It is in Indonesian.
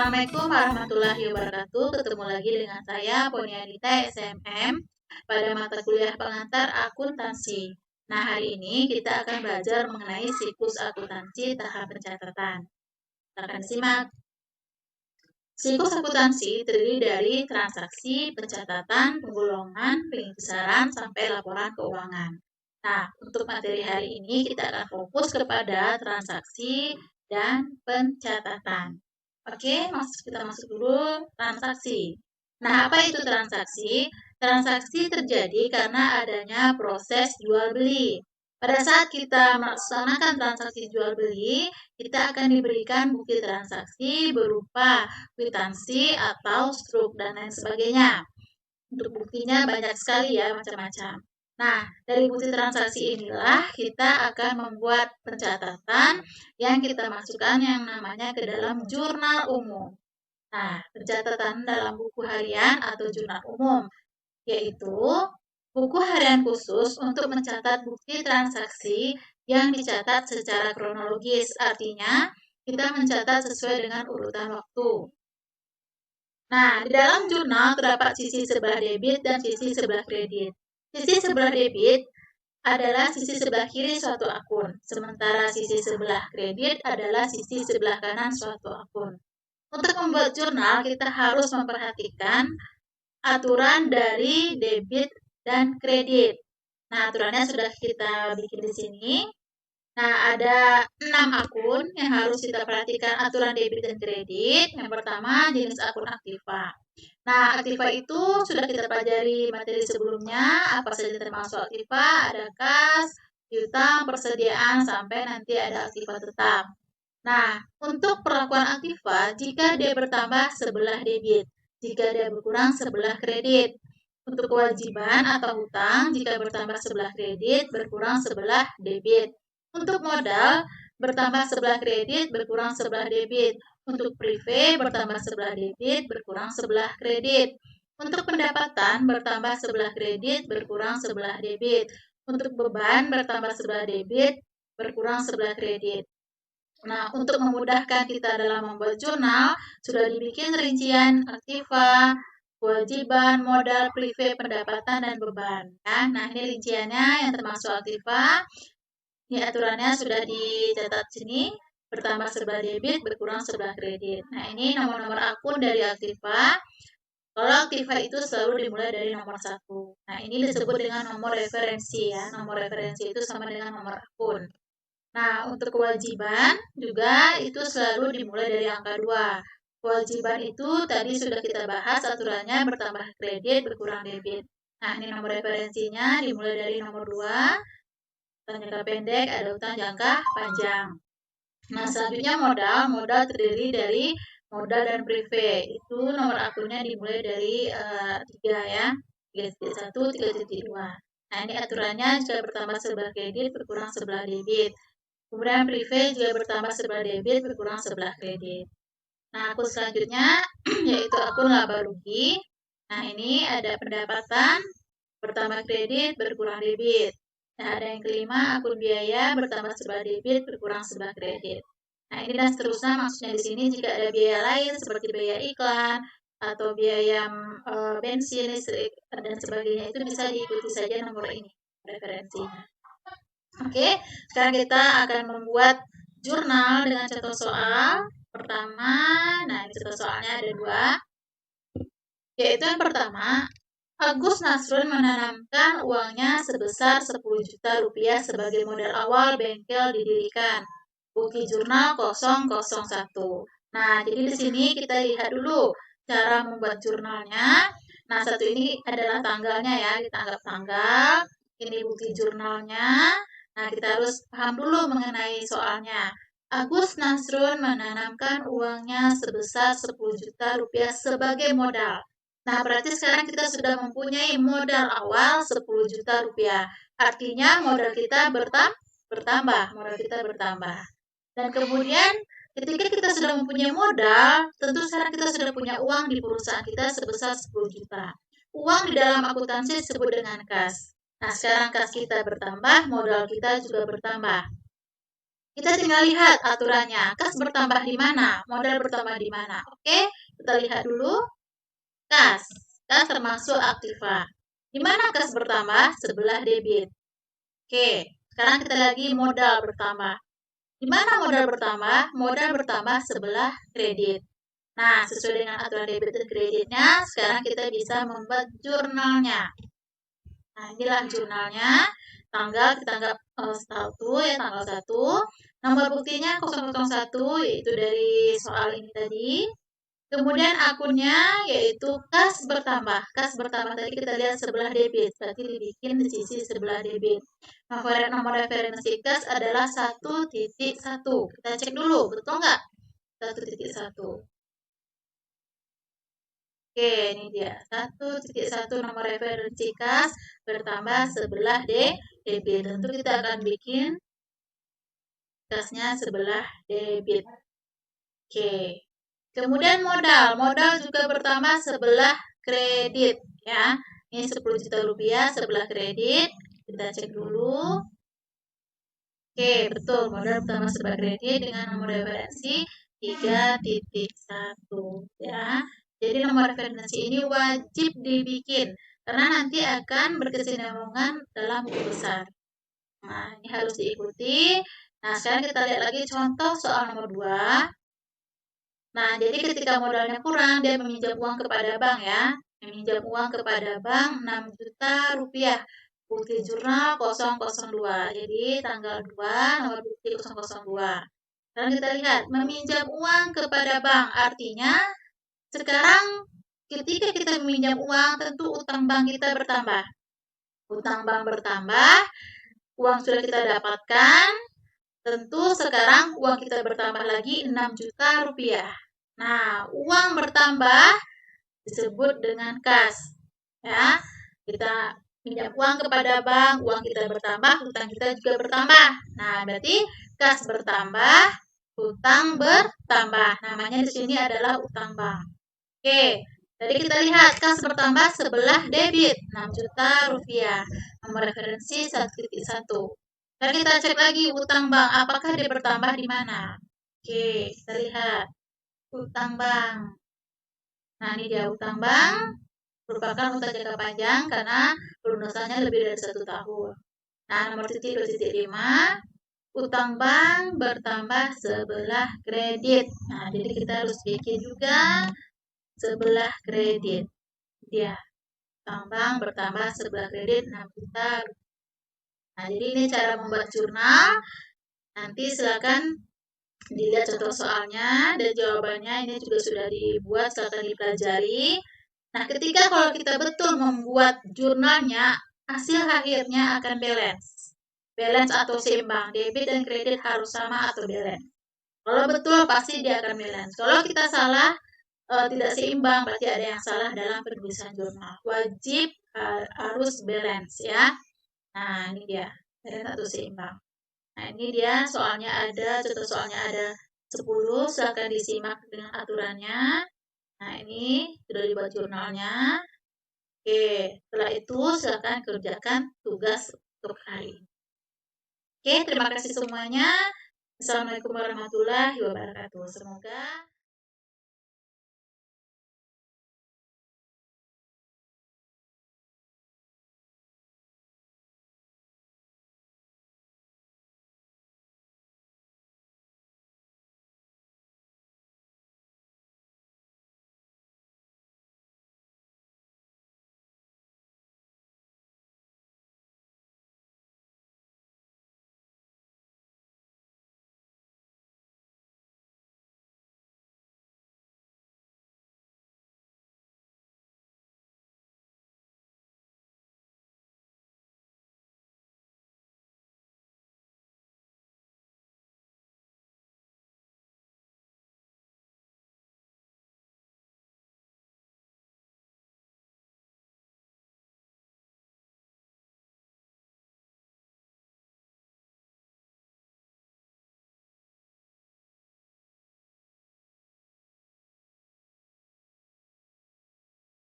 Assalamualaikum warahmatullahi wabarakatuh. Ketemu lagi dengan saya, Poniadita SMM, pada mata kuliah pengantar akuntansi. Nah, hari ini kita akan belajar mengenai siklus akuntansi tahap pencatatan. Akan simak. Siklus akuntansi terdiri dari transaksi, pencatatan, penggolongan, penghisaran, sampai laporan keuangan. Nah, untuk materi hari ini kita akan fokus kepada transaksi dan pencatatan. Oke, kita masuk dulu transaksi. Nah, apa itu transaksi? Transaksi terjadi karena adanya proses jual beli. Pada saat kita melaksanakan transaksi jual beli, kita akan diberikan bukti transaksi berupa kwitansi atau struk dan lain sebagainya. Untuk buktinya banyak sekali ya, macam-macam. Nah, dari bukti transaksi inilah kita akan membuat pencatatan yang kita masukkan yang namanya ke dalam jurnal umum. Nah, pencatatan dalam buku harian atau jurnal umum, yaitu buku harian khusus untuk mencatat bukti transaksi yang dicatat secara kronologis. Artinya, kita mencatat sesuai dengan urutan waktu. Nah, di dalam jurnal terdapat sisi sebelah debit dan sisi sebelah kredit. Sisi sebelah debit adalah sisi sebelah kiri suatu akun, sementara sisi sebelah kredit adalah sisi sebelah kanan suatu akun. Untuk membuat jurnal, kita harus memperhatikan aturan dari debit dan kredit. Nah, aturannya sudah kita bikin di sini. Nah, ada 6 akun yang harus kita perhatikan aturan debit dan kredit. Yang pertama, jenis akun aktiva. Nah, aktiva itu sudah kita pelajari materi sebelumnya, apa saja termasuk aktiva, ada kas, piutang, persediaan, sampai nanti ada aktiva tetap. Nah, untuk perlakuan aktiva, jika dia bertambah sebelah debit, jika dia berkurang sebelah kredit. Untuk kewajiban atau hutang, jika bertambah sebelah kredit, berkurang sebelah debit. Untuk modal, bertambah sebelah kredit, berkurang sebelah debit. Untuk prive, bertambah sebelah debit, berkurang sebelah kredit. Untuk pendapatan, bertambah sebelah kredit, berkurang sebelah debit. Untuk beban, bertambah sebelah debit, berkurang sebelah kredit. Nah, untuk memudahkan kita dalam membuat jurnal, sudah dibikin rincian aktiva, kewajiban, modal, prive, pendapatan, dan beban. Ya. Nah, ini rinciannya yang termasuk aktiva. Ini aturannya sudah dicatat sini, bertambah sebelah debit, berkurang sebelah kredit. Nah, ini nomor-nomor akun dari aktiva. Kalau aktiva itu selalu dimulai dari nomor 1. Nah, ini disebut dengan nomor referensi ya. Nomor referensi itu sama dengan nomor akun. Nah, untuk kewajiban juga itu selalu dimulai dari angka 2. Kewajiban itu tadi sudah kita bahas aturannya bertambah kredit, berkurang debit. Nah, ini nomor referensinya dimulai dari nomor 2. Utang jangka pendek, ada utang jangka panjang. Nah, selanjutnya modal. Modal terdiri dari modal dan prive. Itu nomor akunnya dimulai dari 3 ya. 3.1, 3.2. Nah, ini aturannya jika bertambah sebelah kredit, berkurang sebelah debit. Kemudian prive juga bertambah sebelah debit, berkurang sebelah kredit. Nah, akun selanjutnya yaitu akun laba rugi. Nah, ini ada pendapatan, bertambah kredit, berkurang debit. Nah, ada yang kelima, akun biaya, bertambah sebelah debit, berkurang sebelah kredit. Nah, ini dan seterusnya, maksudnya di sini jika ada biaya lain seperti biaya iklan, atau biaya bensin, listrik, dan sebagainya, itu bisa diikuti saja nomor ini, referensinya. Oke, sekarang kita akan membuat jurnal dengan contoh soal. Pertama, nah ini contoh soalnya ada 2. Yaitu yang pertama, Agus Nasrun menanamkan uangnya sebesar 10 juta rupiah sebagai modal awal bengkel didirikan. Bukti jurnal 001. Nah, jadi di sini kita lihat dulu cara membuat jurnalnya. Nah, satu ini adalah tanggalnya ya, kita anggap tanggal. Ini bukti jurnalnya. Nah, kita harus paham dulu mengenai soalnya. Agus Nasrun menanamkan uangnya sebesar 10 juta rupiah sebagai modal. Nah, berarti sekarang kita sudah mempunyai modal awal 10 juta rupiah. Artinya modal kita bertambah, modal kita bertambah. Dan kemudian ketika kita sudah mempunyai modal, tentu sekarang kita sudah punya uang di perusahaan kita sebesar 10 juta. Uang di dalam akuntansi disebut dengan kas. Nah, sekarang kas kita bertambah, modal kita juga bertambah. Kita tinggal lihat aturannya. Kas bertambah di mana? Modal bertambah di mana? Oke, kita lihat dulu. Kas. Kas termasuk aktiva. Di mana kas bertambah? Sebelah debit. Oke, sekarang kita lagi modal bertambah. Di mana modal bertambah? Modal bertambah sebelah kredit. Nah, sesuai dengan aturan debit dan kreditnya, sekarang kita bisa membuat jurnalnya. Nah, inilah jurnalnya. Tanggal kita anggap 1 ya, tanggal 1. Nomor buktinya 001 yaitu dari soal ini tadi. Kemudian akunnya yaitu kas bertambah. Kas bertambah tadi kita lihat sebelah debit, berarti dibikin di sisi sebelah debit. Nomor referensi kas adalah 1.1. Kita cek dulu, betul nggak? 1.1. Oke, ini dia. 1.1 nomor referensi kas bertambah sebelah debit. Tentu kita akan bikin kasnya sebelah debit. Oke. Kemudian modal. Modal juga bertambah sebelah kredit ya. Ini 10 juta rupiah sebelah kredit. Kita cek dulu. Oke, betul. Modal bertambah sebelah kredit dengan nomor referensi 3.1 ya. Jadi nomor referensi ini wajib dibikin karena nanti akan berkesinambungan dalam buku besar. Nah, ini harus diikuti. Nah, sekarang kita lihat lagi contoh soal nomor 2. Nah, jadi ketika modalnya kurang, dia meminjam uang kepada bank ya. Meminjam uang kepada bank 6 juta rupiah. Bukti jurnal 002. Jadi tanggal 2, nomor bukti 002. Sekarang kita lihat, meminjam uang kepada bank. Artinya, sekarang ketika kita meminjam uang, tentu utang bank kita bertambah. Utang bank bertambah, uang sudah kita dapatkan, tentu sekarang uang kita bertambah lagi 6 juta rupiah. Nah, uang bertambah disebut dengan kas. Ya, kita pinjam uang kepada bank, uang kita bertambah, hutang kita juga bertambah. Nah, berarti kas bertambah, hutang bertambah. Namanya di sini adalah utang bank. Oke, jadi kita lihat kas bertambah sebelah debit 6 juta rupiah. Nomor referensi 1.1. Dan kita cek lagi utang bank, apakah dia bertambah di mana? Oke, kita lihat utang bank. Nah, ini dia utang bank merupakan utang jangka panjang karena pelunasannya lebih dari 1 tahun. Nah, nomor titik 2.5 utang bank bertambah sebelah kredit. Nah, jadi kita harus bikin juga sebelah kredit. Ya, utang bank bertambah sebelah kredit 6 juta. Nah, jadi ini cara membuat jurnal. Nanti silakan dilihat contoh soalnya dan jawabannya ini juga sudah dibuat, silakan dipelajari. Nah, ketika kalau kita betul membuat jurnalnya, hasil akhirnya akan balance. Balance atau seimbang, debit dan kredit harus sama atau balance. Kalau betul pasti dia akan balance. Kalau kita salah, tidak seimbang, berarti ada yang salah dalam penulisan jurnal. Wajib harus balance ya. Nah, ini dia, balance atau seimbang. Nah, ini dia soalnya ada, contoh soalnya ada 10, silakan disimak dengan aturannya. Nah, ini sudah dibuat jurnalnya. Oke, setelah itu silakan kerjakan tugas untuk hari ini. Oke, terima kasih semuanya. Assalamualaikum warahmatullahi wabarakatuh. Semoga